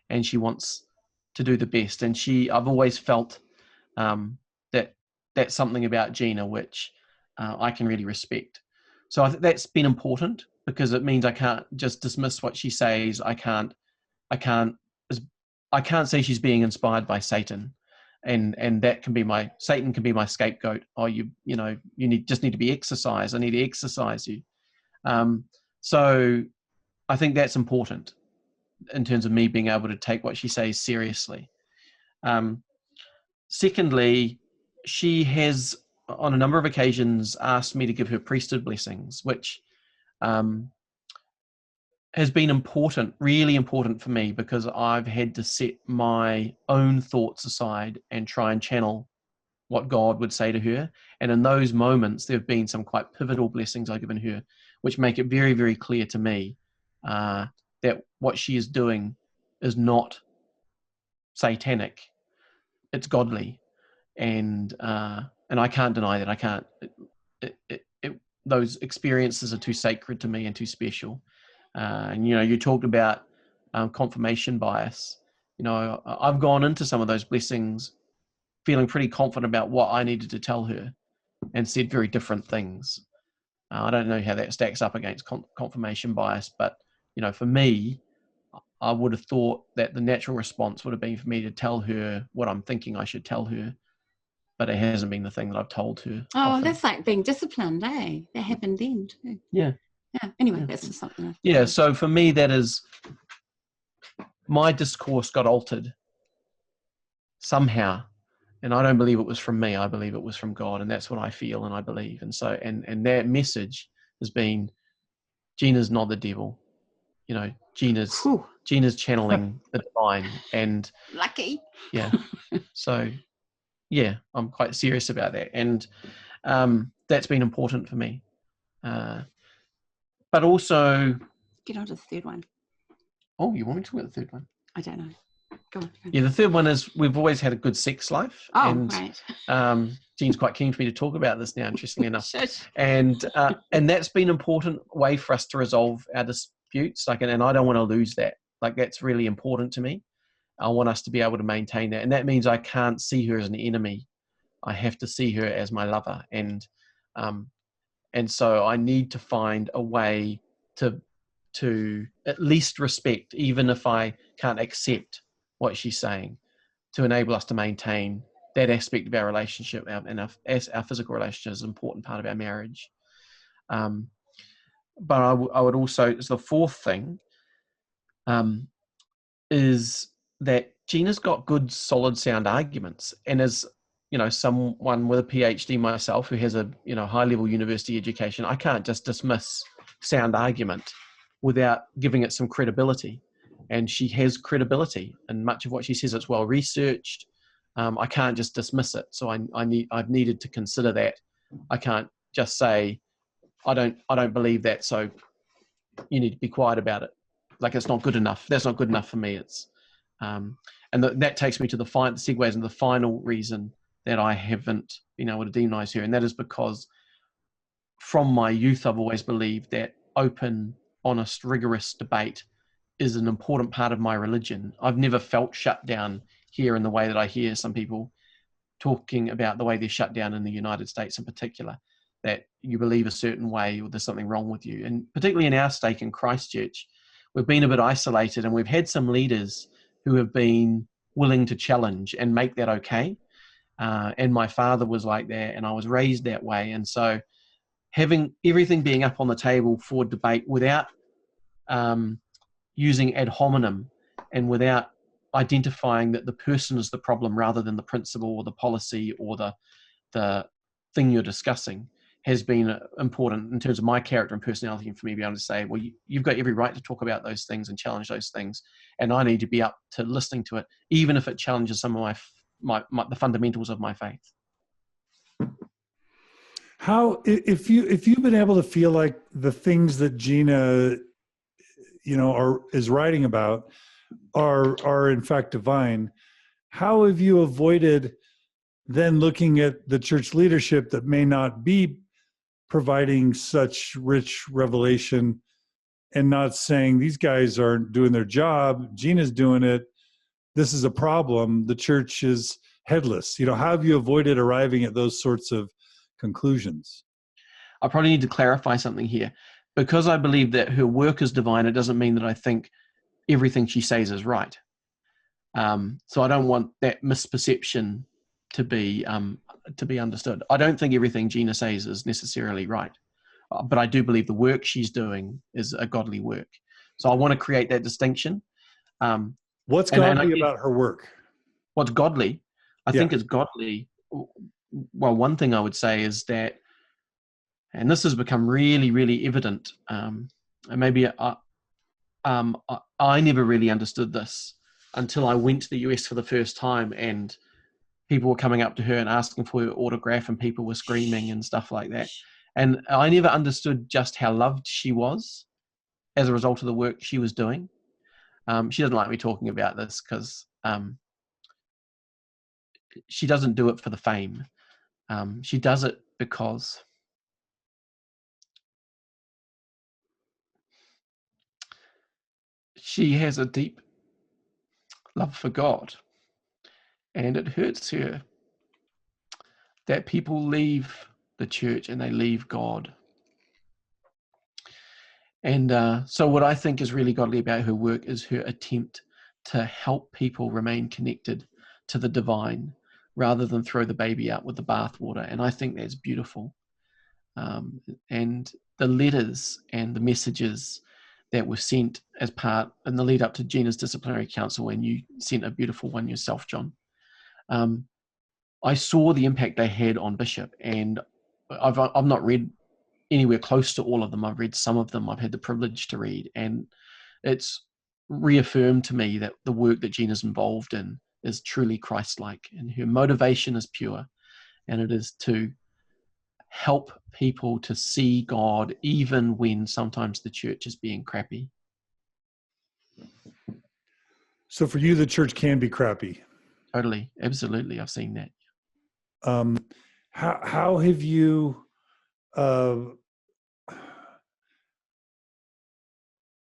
and she wants to do the best. And I've always felt that that's something about Gina which I can really respect. So I think that's been important, because it means I can't just dismiss what she says. I can't say she's being inspired by Satan, and that can be Satan can be my scapegoat. Oh, you just need to be exercised. I need to exercise you. So I think that's important in terms of me being able to take what she says seriously. Secondly, she has on a number of occasions asked me to give her priesthood blessings, which has been important, really important for me, because I've had to set my own thoughts aside and try and channel what God would say to her. And in those moments, there have been some quite pivotal blessings I've given her, which make it very, very clear to me that what she is doing is not satanic, it's godly. And I can't deny that. I can't. Those experiences are too sacred to me and too special. And you talked about confirmation bias. I've gone into some of those blessings feeling pretty confident about what I needed to tell her, and said very different things. I don't know how that stacks up against confirmation bias, but for me, I would have thought that the natural response would have been for me to tell her what I'm thinking I should tell her, but it hasn't been the thing that I've told her. Oh, often. that's like being disciplined, eh? That happened then too. Yeah. Anyway, Yeah. that's just something else. Yeah. So for me, that is, my discourse got altered somehow, and I don't believe it was from me. I believe it was from God, and that's what I feel and I believe. And so, and that message has been, Gina's not the devil. Gina's channeling the divine, and lucky. Yeah. So, yeah, I'm quite serious about that, and that's been important for me. But also, get on to the third one. Oh, you want me to talk about the third one? I don't know. Go on. Yeah, the third one is we've always had a good sex life. Oh, and, right. Jean's quite keen for me to talk about this now, interestingly enough. Shush. And that's been an important way for us to resolve our disputes. And I don't want to lose that. That's really important to me. I want us to be able to maintain that. And that means I can't see her as an enemy. I have to see her as my lover. And so I need to find a way to at least respect, even if I can't accept what she's saying, to enable us to maintain that aspect of our relationship and our physical relationship is an important part of our marriage. But I would also, the fourth thing is that Gina's got good, solid, sound arguments, and as someone with a PhD myself who has a high-level university education, I can't just dismiss sound argument without giving it some credibility. And she has credibility, and much of what she says, it's well researched. I can't just dismiss it. So I've needed to consider that. I can't just say I don't believe that, so you need to be quiet about it. Like, it's not good enough. That's not good enough for me. It's that takes me to the segues into the final reason that I haven't been able to demonize her, and that is because from my youth I've always believed that open, honest, rigorous debate is an important part of my religion. I've never felt shut down here in the way that I hear some people talking about the way they're shut down in the United States in particular, that you believe a certain way or there's something wrong with you. And particularly in our stake in Christchurch, we've been a bit isolated, and we've had some leaders who have been willing to challenge and make that okay. And my father was like that, and I was raised that way. And so having everything being up on the table for debate without using ad hominem and without identifying that the person is the problem rather than the principle or the policy or the thing you're discussing has been important in terms of my character and personality, and for me to be able to say, well, you've got every right to talk about those things and challenge those things, and I need to be up to listening to it, even if it challenges some of the fundamentals of my faith. How, if you've been able to feel like the things that Gina, is writing about are in fact divine, how have you avoided then looking at the church leadership that may not be providing such rich revelation and not saying these guys aren't doing their job, Gina's doing it, this is a problem, the church is headless? How have you avoided arriving at those sorts of conclusions? I probably need to clarify something here. Because I believe that her work is divine, it doesn't mean that I think everything she says is right. So I don't want that misperception to be understood. I don't think everything Gina says is necessarily right, but I do believe the work she's doing is a godly work. So I want to create that distinction. What's godly about her work? What's godly? I think it's godly. Well, one thing I would say is that, and this has become really, really evident, and maybe I never really understood this until I went to the US for the first time, and people were coming up to her and asking for her autograph, and people were screaming and stuff like that. And I never understood just how loved she was as a result of the work she was doing. She doesn't like me talking about this because she doesn't do it for the fame. She does it because she has a deep love for God, and it hurts her that people leave the church and they leave God. And so what I think is really godly about her work is her attempt to help people remain connected to the divine rather than throw the baby out with the bathwater. And I think that's beautiful. And the letters and the messages that were sent as part in the lead up to Gina's disciplinary council, and you sent a beautiful one yourself, John. I saw the impact they had on Bishop, and I've not read anywhere close to all of them. I've read some of them. I've had the privilege to read, and it's reaffirmed to me that the work that Gina's involved in is truly Christ-like, and her motivation is pure, and it is to help people to see God even when sometimes the church is being crappy. So for you, the church can be crappy. Totally. Absolutely. I've seen that. How have you,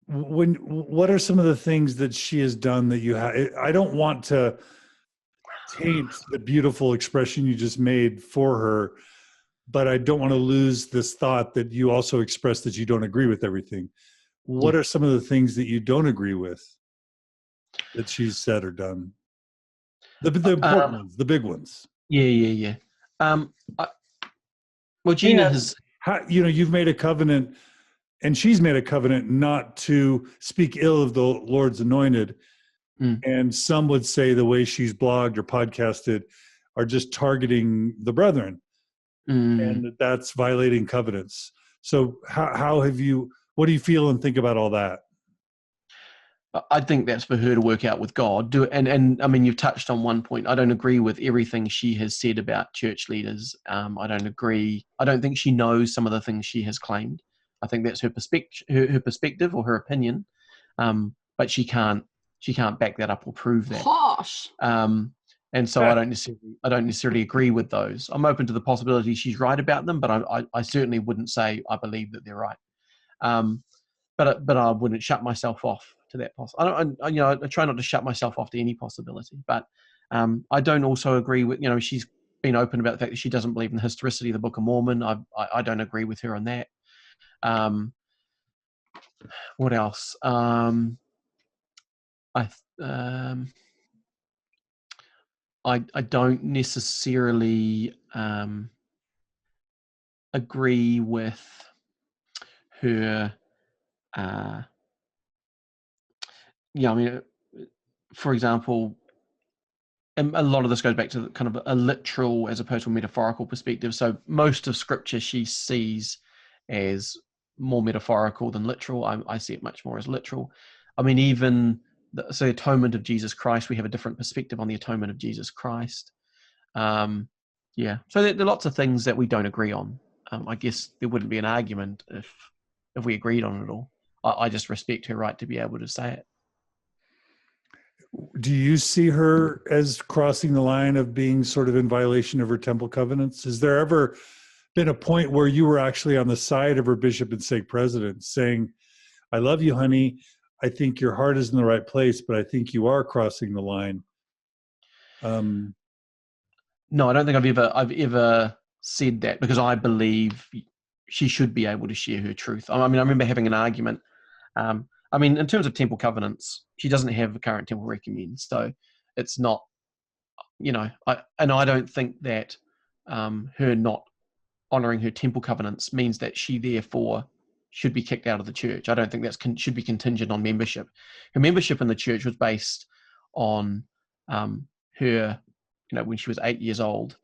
what are some of the things that she has done that you have? I don't want to taint the beautiful expression you just made for her, but I don't want to lose this thought that you also expressed that you don't agree with everything. What are some of the things that you don't agree with that she's said or done? The important ones, the big ones. Yeah. Well, Gina And has. you've made a covenant, and she's made a covenant not to speak ill of the Lord's anointed. And some would say the way she's blogged or podcasted are just targeting the brethren, and that's violating covenants. So what do you feel and think about all that? I think that's for her to work out with God. And I mean, you've touched on one point. I don't agree with everything she has said about church leaders. I don't agree. I don't think she knows some of the things she has claimed. I think that's her perspective or her opinion. But she can't back that up or prove that. Harsh. And so I don't necessarily agree with those. I'm open to the possibility she's right about them, but I certainly wouldn't say I believe that they're right. But I wouldn't shut myself off to that possibility. I try not to shut myself off to any possibility. But I don't also agree with, she's been open about the fact that she doesn't believe in the historicity of the Book of Mormon. I don't agree with her on that. What else? I don't necessarily agree with her. For example, and a lot of this goes back to kind of a literal as opposed to a metaphorical perspective. So most of Scripture she sees as more metaphorical than literal. I see it much more as literal. I mean, even the atonement of Jesus Christ, we have a different perspective on the atonement of Jesus Christ. So there are lots of things that we don't agree on. I guess there wouldn't be an argument if we agreed on it all. I just respect her right to be able to say it. Do you see her as crossing the line of being sort of in violation of her temple covenants? Has there ever been a point where you were actually on the side of her bishop and stake president saying, I love you, honey. I think your heart is in the right place, but I think you are crossing the line? No, I don't think I've ever said that, because I believe she should be able to share her truth. I mean, I remember having an argument. In terms of temple covenants, she doesn't have a current temple recommend, so it's not, I don't think that her not honoring her temple covenants means that she therefore should be kicked out of the church. I don't think that should be contingent on membership. Her membership in the church was based on her, when she was 8 years old,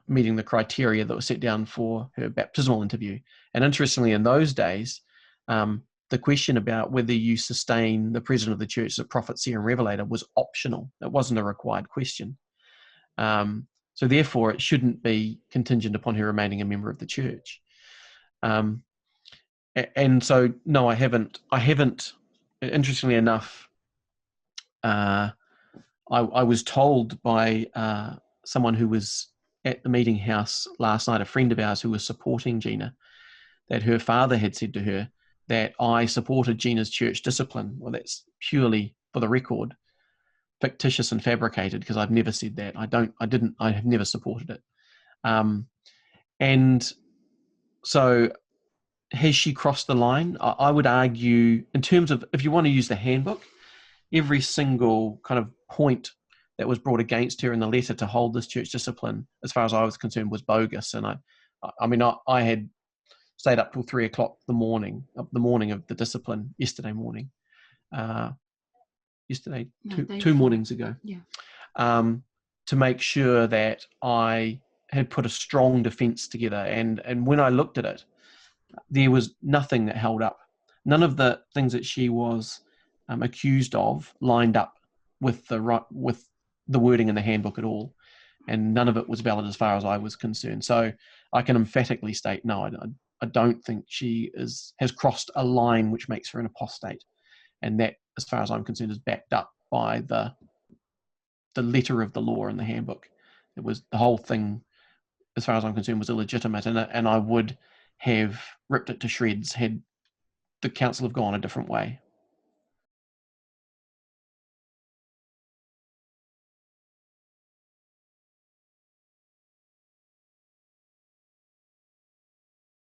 meeting the criteria that was set down for her baptismal interview. And interestingly, in those days, the question about whether you sustain the president of the church as a prophet, seer, and revelator was optional. It wasn't a required question. So therefore, it shouldn't be contingent upon her remaining a member of the church. And so, no, I haven't. Interestingly enough, I was told by someone who was at the meeting house last night, a friend of ours who was supporting Gina, that her father had said to her that I supported Gina's church discipline. Well, that's purely, for the record, fictitious and fabricated, because I've never said that. I have never supported it. And so has she crossed the line? I would argue, in terms of, if you want to use the handbook, every single kind of point that was brought against her in the letter to hold this church discipline, as far as I was concerned, was bogus. And I had stayed up till 3 o'clock the morning of the discipline yesterday morning. Two mornings ago. Yeah. To make sure that I had put a strong defense together. And when I looked at it, there was nothing that held up. None of the things that she was accused of lined up with the wording in the handbook at all. And none of it was valid as far as I was concerned. So I can emphatically state, no, I don't think she has crossed a line which makes her an apostate. And that, as far as I'm concerned, is backed up by the letter of the law in the handbook. It was, the whole thing, as far as I'm concerned, was illegitimate, and I would have ripped it to shreds had the council have gone a different way.